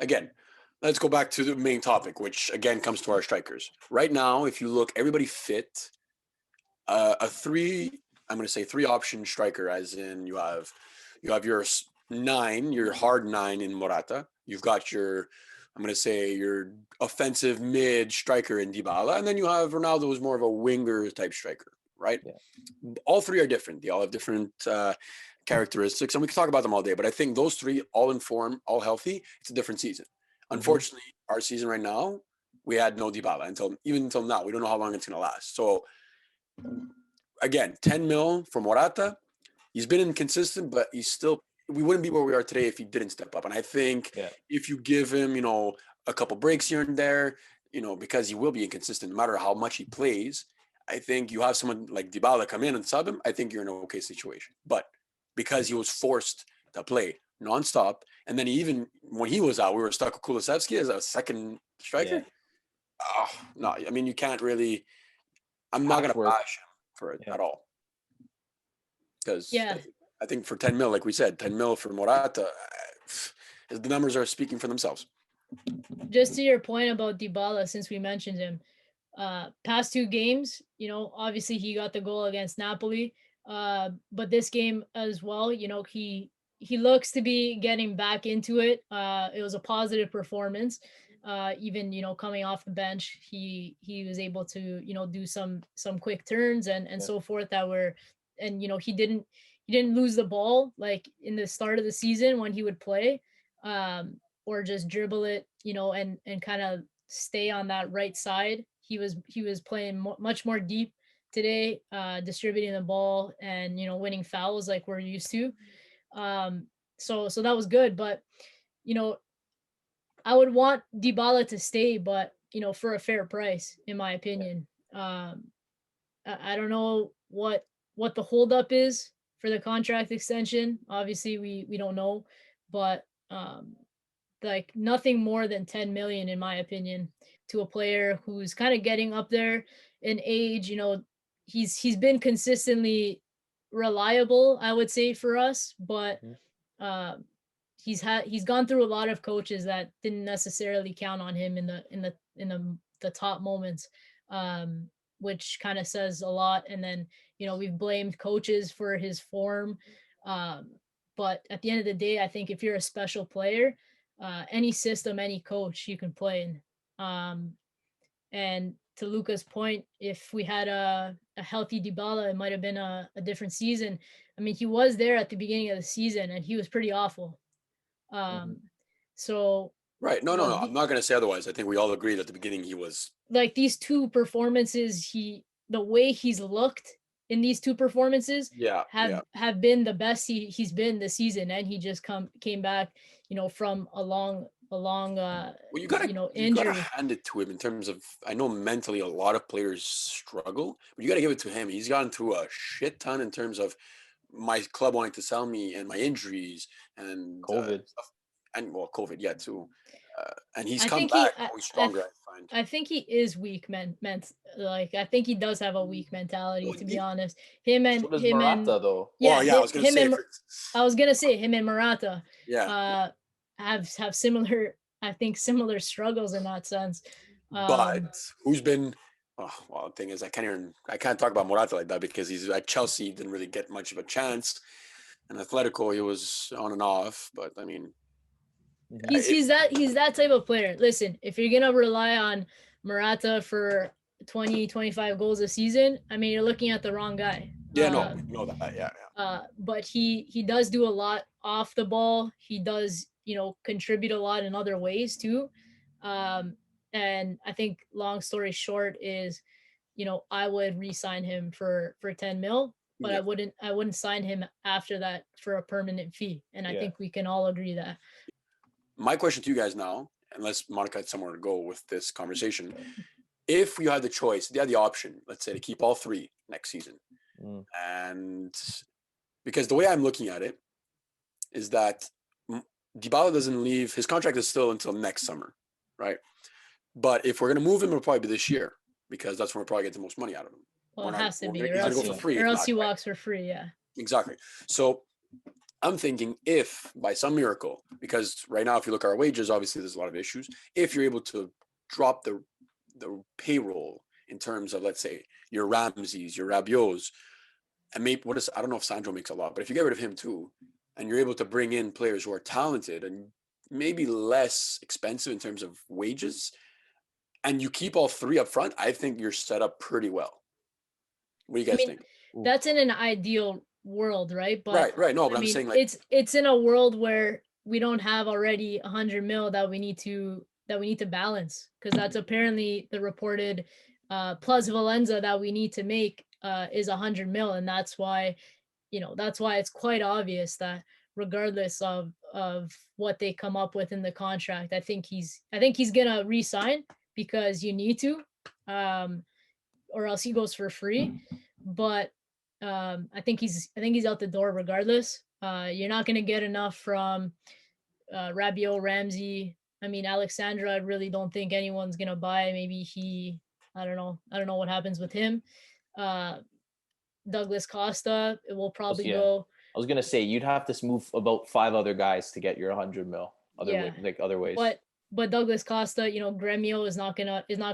again, let's go back to the main topic, which again comes to our strikers. Right now, if you look, everybody fit I'm going to say 3 option striker, as in you have your 9, your hard 9 in Morata. You've got your, I'm going to say, your offensive mid striker in Dybala, and then you have Ronaldo, who's more of a winger type striker, right? Yeah. All 3 are different. They all have different characteristics, and we can talk about them all day. But I think those 3, all in form, all healthy, it's a different season. Unfortunately, our season right now, we had no Dybala until now. We don't know how long it's going to last. So again, 10 mil for Morata. He's been inconsistent, but we wouldn't be where we are today if he didn't step up. And I think if you give him, a couple breaks here and there, because he will be inconsistent no matter how much he plays, I think you have someone like Dybala come in and sub him, I think you're in an okay situation. But because he was forced to play nonstop, and then even when he was out, we were stuck with Kulusevski as a second striker. Yeah. No, I mean, you can't really. I'm not going to bash him for it at all. Because I think for 10 mil, like we said, 10 mil for Morata, the numbers are speaking for themselves. Just to your point about Dybala, since we mentioned him, past 2 games, obviously he got the goal against Napoli, but this game as well, he looks to be getting back into it. It was a positive performance. Even coming off the bench, he was able to do some quick turns and so forth that were, and he didn't lose the ball like in the start of the season when he would play, or just dribble it, and kind of stay on that right side. He was playing much more deep today, distributing the ball and winning fouls like we're used to. So that was good, but I would want Dybala to stay, but for a fair price, in my opinion. I don't know what the holdup is for the contract extension. Obviously, we don't know, but like nothing more than 10 million, in my opinion, to a player who's kind of getting up there in age. he's been consistently reliable, I would say, for us, but he's gone through a lot of coaches that didn't necessarily count on him in the top moments, which kind of says a lot. And then, we've blamed coaches for his form, but at the end of the day, I think if you're a special player, any system, any coach you can play in. And to Luca's point, if we had a healthy Dybala, it might have been a different season. I mean, he was there at the beginning of the season and he was pretty awful. So Right. No, I'm not going to say otherwise. I think we all agreed at the beginning he was like these two performances. The way he's looked in these two performances have been the best he's been this season, and he just came back, from a long well, you gotta injury. hand it to him in terms of, I know mentally a lot of players struggle, but you got to give it to him. He's gone through a shit ton in terms of my club wanting to sell me and my injuries and COVID. And COVID, too. And he's come back always stronger. I think he is weak, like I think he does have a weak mentality, to be honest. Him and Morata, though. Yeah, I was gonna say him and Morata. Have similar, I think, similar struggles in that sense. But who's been? Oh, well, the thing is, I can't talk about Morata like that because he's at Chelsea, didn't really get much of a chance. And Atletico, he was on and off. But I mean, he's that type of player. Listen, if you're gonna rely on Morata for 20-25 goals a season, I mean, you're looking at the wrong guy. Know that. But he does do a lot off the ball. He does, contribute a lot in other ways too. And I think, long story short, is, I would re-sign him for 10 mil, but I wouldn't sign him after that for a permanent fee. And I think we can all agree that. My question to you guys now, unless Monica had somewhere to go with this conversation, if you had the choice, you had the option, let's say, to keep all three next season, and because the way I'm looking at it is that Dybala doesn't leave, his contract is still until next summer, right? But if we're going to move him, it'll probably be this year because that's when we'll probably get the most money out of him. Well, it has to be, or else he walks for free, yeah. Exactly. So I'm thinking, if by some miracle, because right now, if you look at our wages, obviously there's a lot of issues. If you're able to drop the payroll in terms of, let's say, your Ramseys, your Rabiot's, and maybe I don't know if Sandro makes a lot, but if you get rid of him too, and you're able to bring in players who are talented and maybe less expensive in terms of wages, and you keep all three up front, I think you're set up pretty well. What do you guys think? That's in an ideal world, right? But right. No, but I'm saying, like, it's in a world where we don't have already 100 mil that we need to balance, because that's apparently the reported plus Valenza that we need to make is 100 mil, and that's why it's quite obvious that regardless of what they come up with in the contract, I think he's gonna re-sign because you need to, or else he goes for free. But I think he's out the door regardless. You're not gonna get enough from Rabiot, Ramsey. I mean, Alexandra, I really don't think anyone's gonna buy. Maybe I don't know what happens with him. Douglas Costa, it will probably go. I was gonna say you'd have to move about 5 other guys to get your 100 mil. Other ways. But Douglas Costa, Gremio is not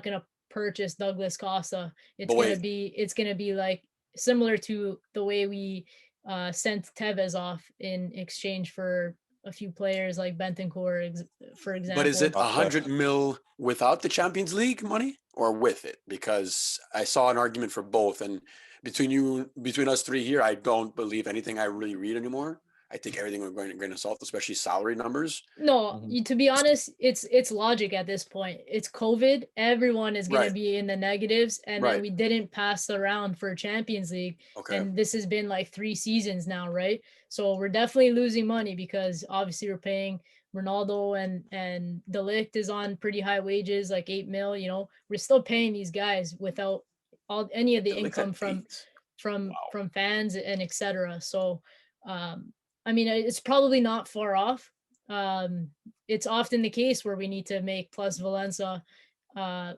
gonna purchase Douglas Costa. It's gonna be like similar to the way we sent Tevez off in exchange for a few players like Bentancur, for example. But is it 100 mil without the Champions League money or with it? Because I saw an argument for both, and between us three here, I don't believe anything I really read anymore. I think everything we're going to solve, especially salary numbers. No, to be honest, it's logic at this point. It's COVID. Everyone is going to be in the negatives, and then we didn't pass the round for Champions League. Okay. And this has been like 3 seasons now, right? So we're definitely losing money because obviously we're paying Ronaldo and De Ligt is on pretty high wages, like 8 mil. We're still paying these guys without any of the income from fans and etc. So I mean, it's probably not far off. It's often the case where we need to make plus Valenza I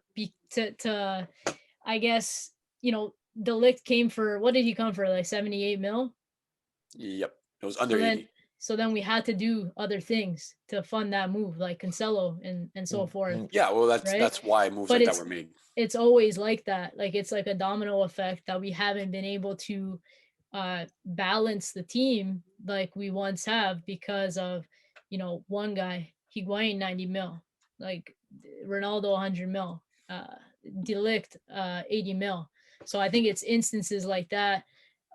guess, De Ligt came for, what did he come for? Like 78 mil? Yep. It was under 80. So then we had to do other things to fund that move, like Cancelo and so forth. Yeah, well, right? that's why moves But like that were made. It's always like that. Like it's like a domino effect that we haven't been able to balance the team like we once have because of, you know, one guy, Higuain 90 mil, like Ronaldo 100 mil, De Ligt 80 mil. So I think it's instances like that.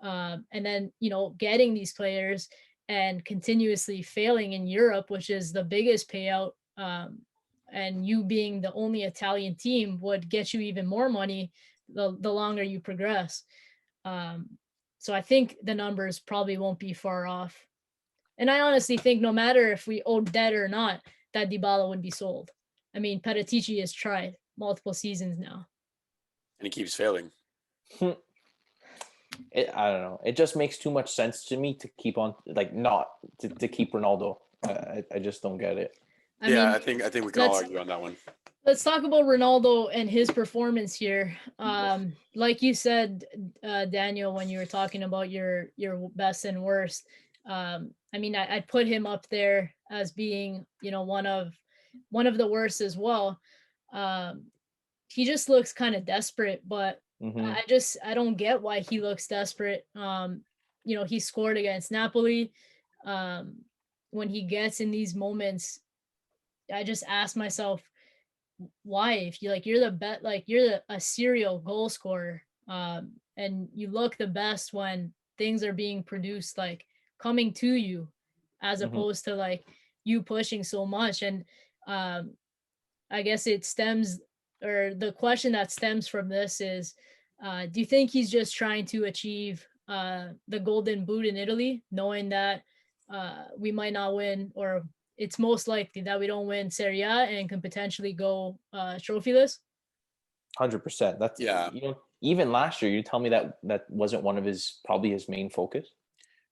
And then, you know, getting these players and continuously failing in Europe, which is the biggest payout, and you being the only Italian team would get you even more money the longer you progress. So I think the numbers probably won't be far off. And I honestly think no matter if we owed debt or not, that Dybala would be sold. I mean, Paratici has tried multiple seasons now. And he keeps failing. I don't know. It just makes too much sense to me to keep on, like, not to keep Ronaldo. I just don't get it. I mean, I think we can all argue on that one. Let's talk about Ronaldo and his performance here. Like you said, Daniel, when you were talking about your best and worst, I mean, I'd put him up there as being, you know, one of the worst as well. He just looks kind of desperate, but I don't get why he looks desperate. You know, he scored against Napoli. When he gets in these moments, I just ask myself, why? If you're the bet, like you're a serial goal scorer, and you look the best when things are being produced, like coming to you, as opposed to like you pushing so much. And I guess it stems, or the question that stems from this is, do you think he's just trying to achieve the golden boot in Italy, knowing that we might not win, or it's most likely that we don't win Serie A and can potentially go trophyless? 100%. That's, yeah. You know, even last year, you tell me that wasn't one of probably his main focus.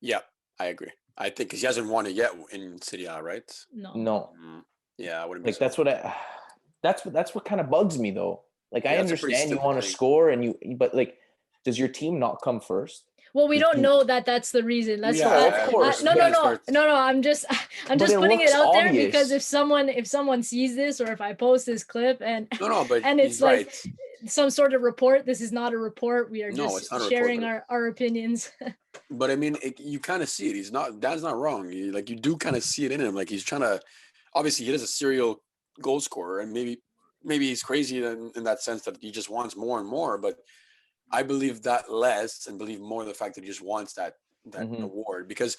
Yeah, I agree. I think because he hasn't won it yet in Serie A, right? No. Yeah, I wouldn't. Like that's what kind of bugs me though. Like I understand you want to score but like, does your team not come first? Well, we don't know that that's the reason. That's of course. No. I'm just putting it out there because if someone sees this, or if I post this clip and it's like some sort of report, this is not a report. We are just sharing our opinions. But I mean, you kind of see it. Dad's not wrong. You do kind of see it in him. Like he's trying to. Obviously, he is a serial goal scorer, and maybe he's crazy in that sense that he just wants more and more. But I believe that less, and believe more the fact that he just wants that award. Because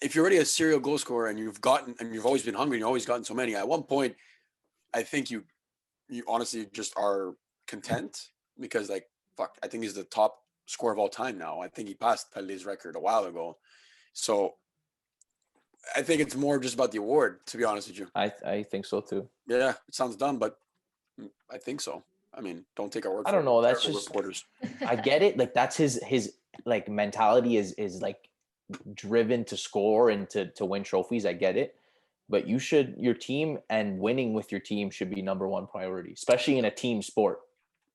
if you're already a serial goal scorer and you've always been hungry, and you've always gotten so many, at one point, I think you honestly just are content, because like, fuck, I think he's the top scorer of all time now. I think he passed Pellé's record a while ago. So I think it's more just about the award, to be honest with you. I think so too. Yeah, it sounds dumb, but I think so. I mean, don't take our word for it. I don't know. That's just reporters. I get it. Like that's his like mentality is like driven to score and to win trophies. I get it. But your team and winning with your team should be number one priority, especially in a team sport.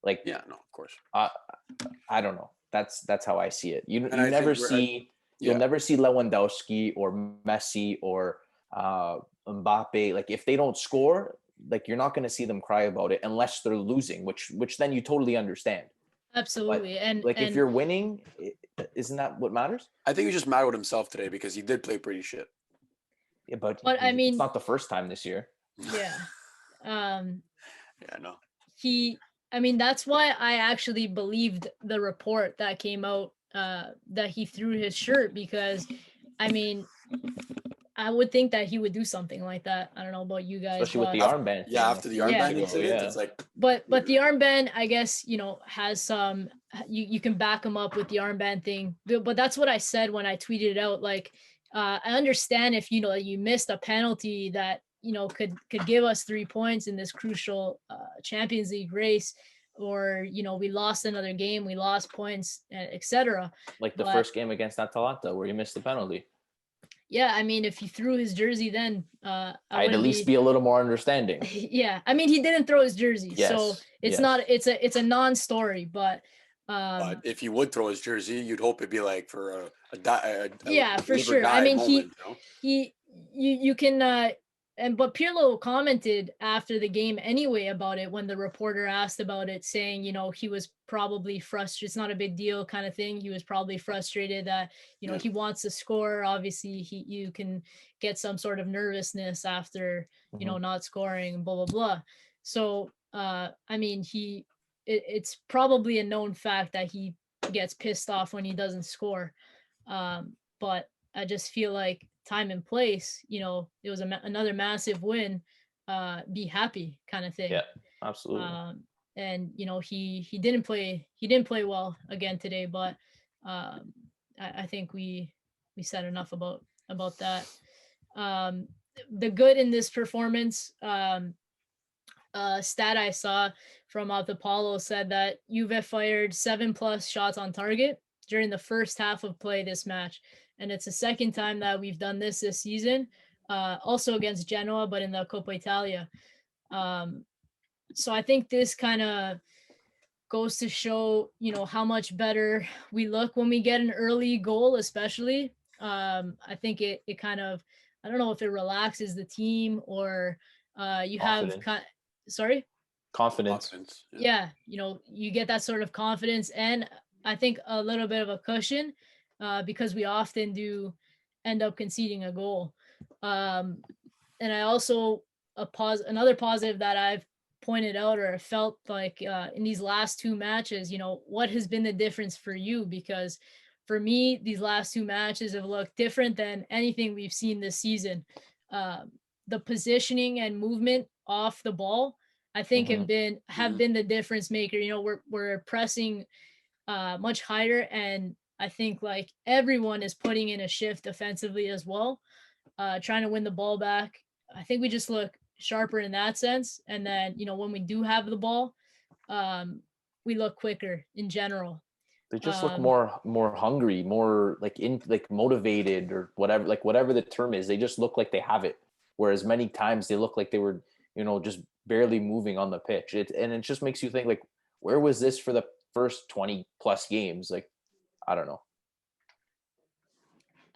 Like, yeah, no, of course. I don't know. That's how I see it. You'll never see Lewandowski or Messi or Mbappe. Like if they don't score, like you're not going to see them cry about it unless they're losing, which then you totally understand. Absolutely. But, if you're winning, isn't that what matters? I think he's just mad with himself today because he did play pretty shit. Yeah, but I mean, it's not the first time this year. Yeah. Yeah, no. I mean, that's why I actually believed the report that came out that he threw his shirt, because I mean, I would think that he would do something like that. I don't know about you guys, especially with the armband. Yeah, after the armband incident, it's like. But the armband, I guess, has some. You can back him up with the armband thing. But that's what I said when I tweeted it out. Like, I understand if you missed a penalty that could give us 3 points in this crucial Champions League race, or we lost another game, we lost points, etc. Like the first game against Atalanta where he missed the penalty. Yeah, I mean, if he threw his jersey, then I'd at least be a little more understanding. Yeah, I mean, he didn't throw his jersey, so it's not. It's a non-story, but But if he would throw his jersey, you'd hope it'd be like for a Yeah, for live or sure. I die mean, moment, you know? you can but Pirlo commented after the game anyway about it when the reporter asked about it, saying, he was probably frustrated. It's not a big deal kind of thing. He was probably frustrated that, Yeah. he wants to score. Obviously, you can get some sort of nervousness after, not scoring and blah, blah, blah. So, I mean, it's probably a known fact that he gets pissed off when he doesn't score. But I just feel like time and place, it was another massive win. Be happy kind of thing. Yeah, absolutely. And he didn't play well again today, but I think we said enough about that. The good in this performance, stat I saw from Apollo said that Juve fired 7+ shots on target during the first half of play this match, and it's the second time that we've done this season. Also against Genoa, but in the Coppa Italia. So I think this kind of goes to show, how much better we look when we get an early goal, especially. I think it kind of, I don't know if it relaxes the team or you have sorry? Confidence. Yeah, you get that sort of confidence, and I think a little bit of a cushion because we often do end up conceding a goal. And I also another positive that I've pointed out or felt like in these last two matches, what has been the difference for you? Because for me, these last two matches have looked different than anything we've seen this season. The positioning and movement off the ball, I think have been the difference maker. We're pressing much higher, and I think like everyone is putting in a shift defensively as well, trying to win the ball back. I think we just look sharper in that sense. And then, when we do have the ball, we look quicker in general. They just look more hungry, more like motivated or whatever, like whatever the term is. They just look like they have it. Whereas many times they look like they were, just barely moving on the pitch. And it just makes you think like, where was this for the first 20+ games? Like, I don't know.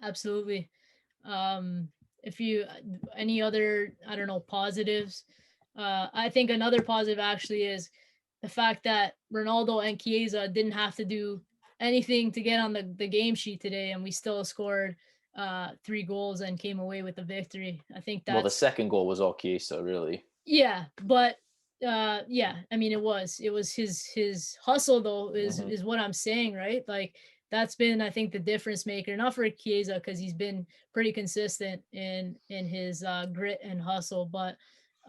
Absolutely. If you, any other, I don't know, positives, I think another positive actually is the fact that Ronaldo and Chiesa didn't have to do anything to get on the game sheet today, and we still scored 3 goals and came away with the victory. I think that's, well, the second goal was all Chiesa, really. Yeah, but yeah, I mean it was his hustle though is what I'm saying, right? Like that's been, I think, the difference maker, not for Chiesa because he's been pretty consistent in his grit and hustle, but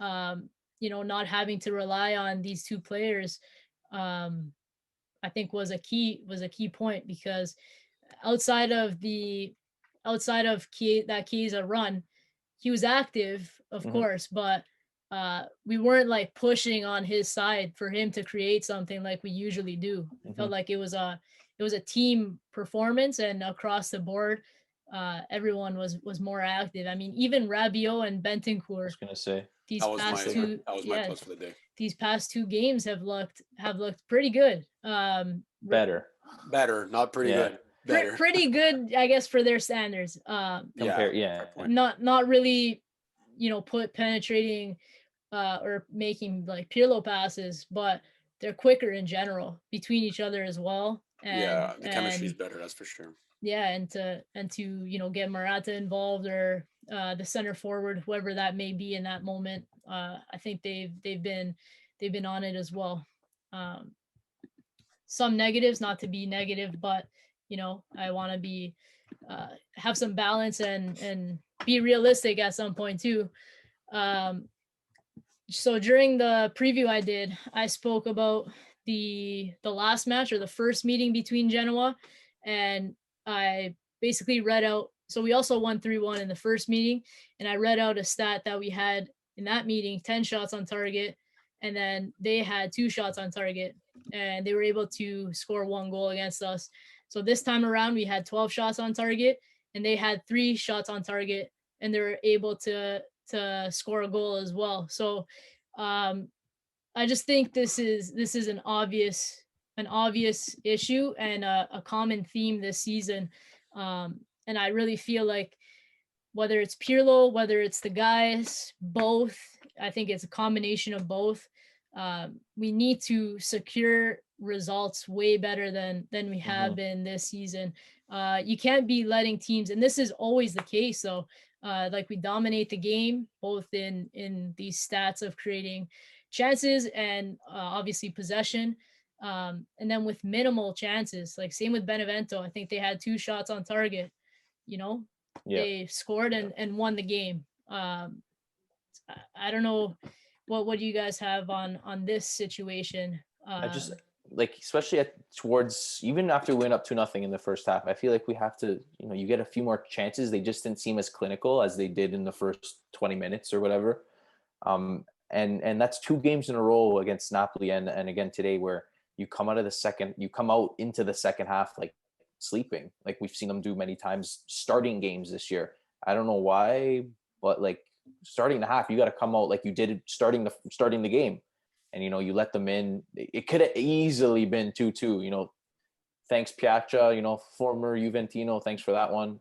not having to rely on these two players, I think was a key point, because outside of that Chiesa run, he was active, of course, but we weren't like pushing on his side for him to create something like we usually do. I felt like it was a team performance, and across the board, everyone was more active. I mean, even Rabiot and Bentancur. I was gonna say that was my plus for the day. These past 2 games have looked pretty good. Better, not pretty good. Better. Pretty good, I guess, for their standards. Not really, put penetrating or making like Pirlo passes, but they're quicker in general between each other as well. And the chemistry is better, that's for sure. Yeah, and to get Morata involved, or the center forward, whoever that may be in that moment, I think they've been on it as well. Some negatives, not to be negative, but I want to be have some balance and be realistic at some point too. So during the preview I spoke about the last match, or the first meeting between Genoa, and I basically read out, so we also won 3-1 in the first meeting, and I read out a stat that we had in that meeting: 10 shots on target, and then they had 2 shots on target, and they were able to score 1 goal against us. So this time around we had 12 shots on target, and they had 3 shots on target, and they were able to score a goal as well. So I just think this is an obvious an obvious issue and a common theme this season. And I really feel like whether it's Pirlo, whether it's the guys, both, I think it's a combination of both. We need to secure results way better than we have been this season. You can't be letting teams, and this is always the case. So, like we dominate the game, both in these stats of creating chances and obviously possession. And then with minimal chances, like same with Benevento, I think they had 2 shots on target. You know, they scored and won the game. I don't know what do you guys have on this situation. I just like, especially towards, even after we went up 2-0 in the first half, I feel like we have to, you get a few more chances. They just didn't seem as clinical as they did in the first 20 minutes or whatever. And that's 2 games in a row against Napoli and again today, where you come out into the second half like sleeping, like we've seen them do many times starting games this year. I don't know why, but like starting the half, you got to come out like you did starting the game, and you let them in. It could have easily been 2-2. Thanks Piazza, former Juventino. Thanks for that one.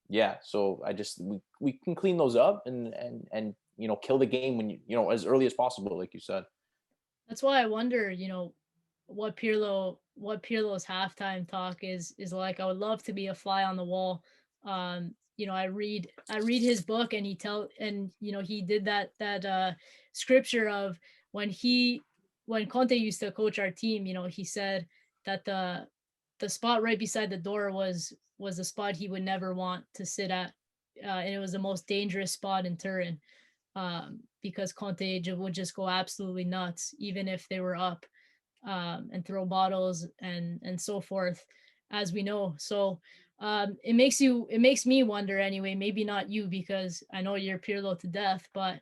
Yeah. So we can clean those up and kill the game when as early as possible, like you said. That's why I wonder, what Pirlo's halftime talk is like. I would love to be a fly on the wall. I read his book, and he did that scripture of when Conte used to coach our team. He said that the spot right beside the door was the spot he would never want to sit at, and it was the most dangerous spot in Turin, because Conte would just go absolutely nuts even if they were up, and throw bottles and so forth, as we know. So it makes me wonder anyway, maybe not you, because I know you're Pirlo to death, but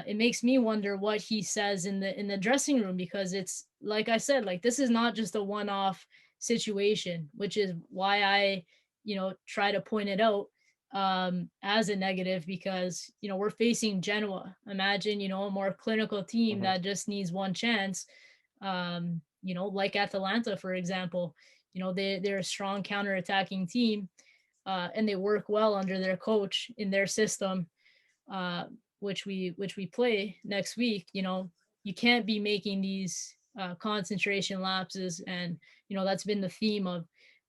it makes me wonder what he says in the dressing room, because it's like I said, like this is not just a one-off situation, which is why I try to point it out as a negative, because we're facing Genoa. Imagine a more clinical team that just needs one chance, like Atalanta, for example. They're a strong counter-attacking team, and they work well under their coach in their system, which we play next week. You can't be making these concentration lapses, and that's been the theme of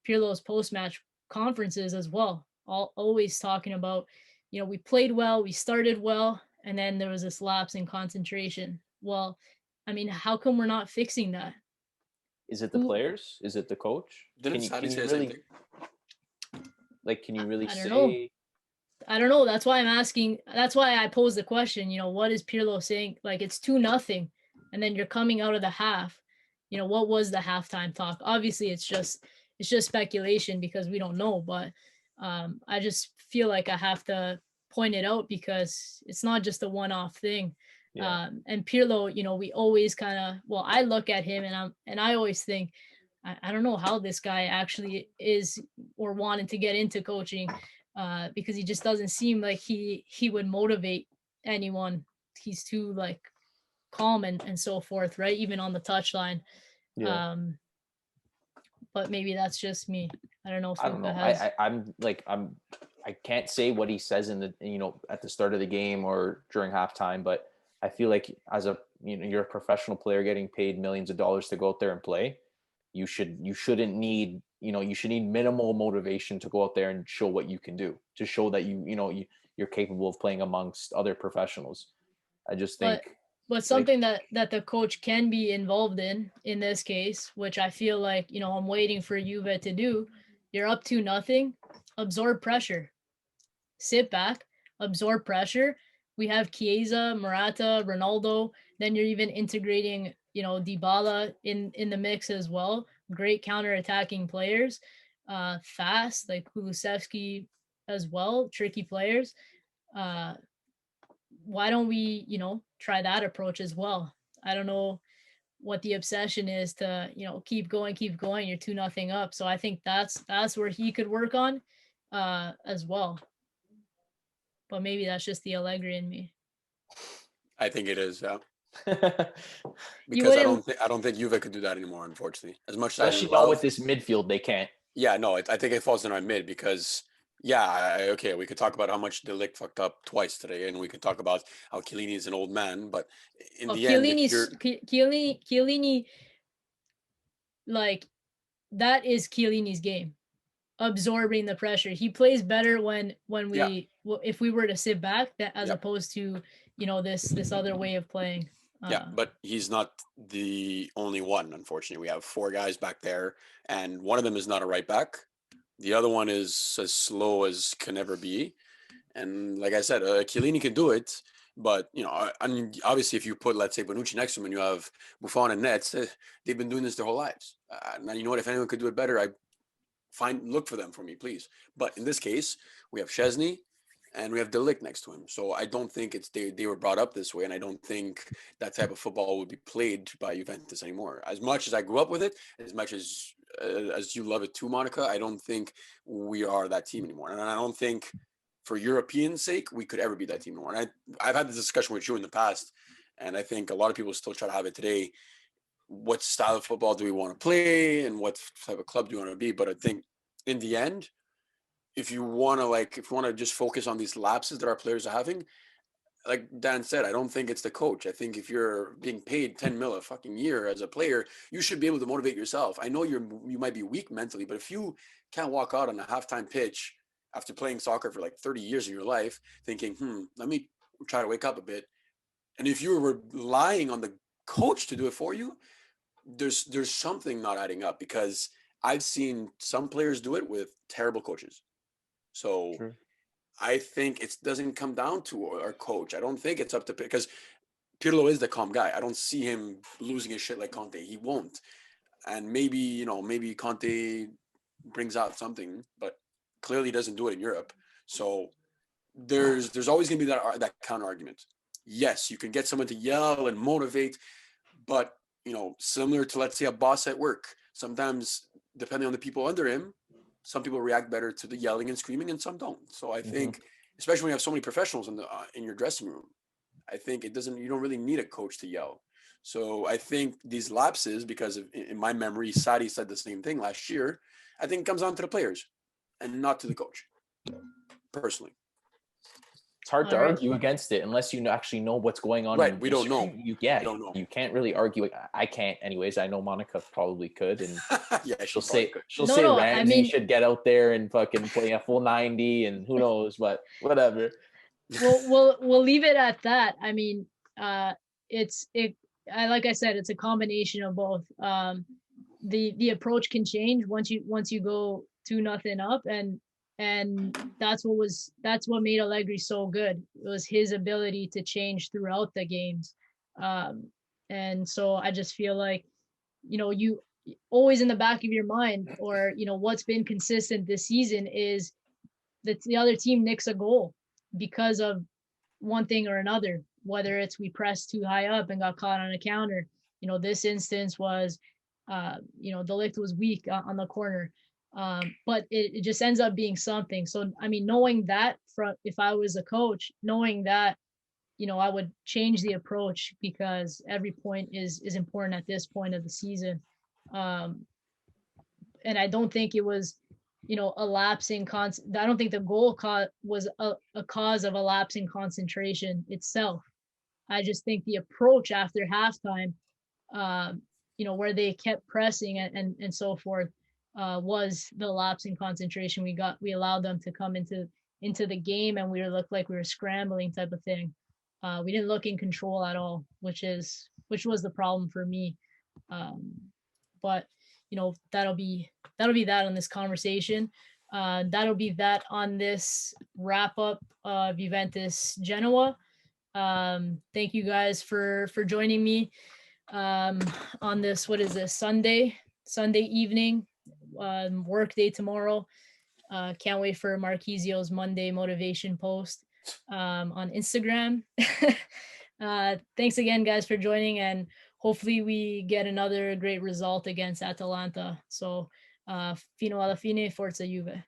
Pirlo's post-match conferences as well. Always talking about, we played well, we started well, and then there was this lapse in concentration. Well, I mean, how come we're not fixing that? Is it the players? Is it the coach? Didn't Sadi say the same thing? Like, can you really I don't know. That's why I'm asking. That's why I posed the question. What is Pirlo saying? Like, it's 2-0, and then you're coming out of the half. What was the halftime talk? Obviously, it's just speculation because we don't know. But I just feel like I have to point it out because it's not just a one-off thing. Yeah. And Pirlo, we always kind of, I look at him and I always think, I don't know how this guy actually is or wanted to get into coaching, because he just doesn't seem like he would motivate anyone. He's too like calm and so forth, right? Even on the touchline. Yeah. But maybe that's just me. I don't know if I don't know. I can't say what he says in the at the start of the game or during halftime, but I feel like as you're a professional player getting paid millions of dollars to go out there and play. You should need minimal motivation to go out there and show what you can do, to show that you're capable of playing amongst other professionals. I just think, but something that the coach can be involved in this case, which I feel like, I'm waiting for Juve to do. You're up 2-0, absorb pressure, sit back, absorb pressure. We have Chiesa, Morata, Ronaldo. Then you're even integrating, Dybala in the mix as well. Great counter-attacking players, fast, like Kulusevski as well, tricky players. Why don't we, try that approach as well? I don't know what the obsession is to, keep going. You're 2-0 up. So I think that's where he could work on as well. But maybe that's just the Allegri in me. I think it is. Yeah. because wouldn't. I don't think Juve could do that anymore, unfortunately. As much as I Especially not with love, this midfield, they can't. yeah, no, I think it falls in our mid because, yeah, okay, we could talk about how much De Ligt fucked up twice today, and we could talk about how Chiellini is an old man, but in Oh, the end, if you're, Chiellini, like that is Chiellini's game, absorbing the pressure. He plays better when yeah, if we were to sit back, that as yeah, opposed to this other way of playing. yeah, but he's not the only one, unfortunately. We have four guys back there, and one of them is not a right back. The other one is as slow as can ever be. And like I said, Chiellini can do it, but I mean, obviously, if you put, let's say, Bonucci next to him and you have Buffon and Nets, they've been doing this their whole lives. Now, you know what? If anyone could do it better, I look for them for me, please. But in this case, we have Chesney and we have De Ligt next to him. So I don't think they were brought up this way, and I don't think that type of football would be played by Juventus anymore. As much as I grew up with it, as much as you love it too, Monica, I don't think we are that team anymore, and I don't think, for European sake, we could ever be that team anymore. And I've had this discussion with you in the past, and I think a lot of people still try to have it today. What style of football do we want to play, and what type of club do you want to be? But I think in the end, if you want to just focus on these lapses that our players are having, like Dan said, I don't think it's the coach. I think if you're being paid 10 mil a fucking year as a player, you should be able to motivate yourself. I know you might be weak mentally, but if you can't walk out on a halftime pitch after playing soccer for like 30 years of your life thinking, let me try to wake up a bit. And if you were relying on the coach to do it for you, there's something not adding up, because I've seen some players do it with terrible coaches. So True. I think it doesn't come down to our coach. I don't think it's up to, because Pirlo is the calm guy. I don't see him losing his shit like Conte. He won't. And maybe Conte brings out something, but clearly doesn't do it in Europe. So there's always going to be that counter argument. Yes, you can get someone to yell and motivate, but similar to, let's say, a boss at work, sometimes depending on the people under him, some people react better to the yelling and screaming and some don't. So I think, especially when you have so many professionals in your dressing room, I think you don't really need a coach to yell. So I think these lapses, because in my memory, Sadi said the same thing last year, I think it comes down to the players and not to the coach, personally. It's hard to All right. argue against it unless you actually know what's going on. Right, we don't know. You don't know. You can't really argue. I can't, anyways. I know Monica probably could, and yeah, she'll say No, Ramsey should get out there and fucking play a full 90, and who knows, but whatever. we'll leave it at that. I mean, like I said, it's a combination of both. The approach can change once you go 2-0 up, and that's what made Allegri so good. It was his ability to change throughout the games. And so I just feel like, you always in the back of your mind, or, what's been consistent this season is that the other team nicks a goal because of one thing or another, whether it's we pressed too high up and got caught on a counter. This instance was, De Ligt was weak on the corner. But it just ends up being something. So, I mean, knowing that, if I was a coach, knowing that, I would change the approach, because every point is important at this point of the season. And I don't think it was, a lapse in I don't think the goal was a cause of a lapse in concentration itself. I just think the approach after halftime, where they kept pressing and so forth, was the lapse in concentration. We allowed them to come into the game, and we looked like we were scrambling type of thing. We didn't look in control at all, which was the problem for me. But that'll be that on this conversation. That'll be that on this wrap up of Juventus Genoa. Thank you guys for joining me on this. What is this, Sunday evening, work day tomorrow. Can't wait for Marquisio's Monday motivation post on Instagram. Thanks again, guys, for joining, and hopefully we get another great result against Atalanta. So fino alla fine, forza Juve.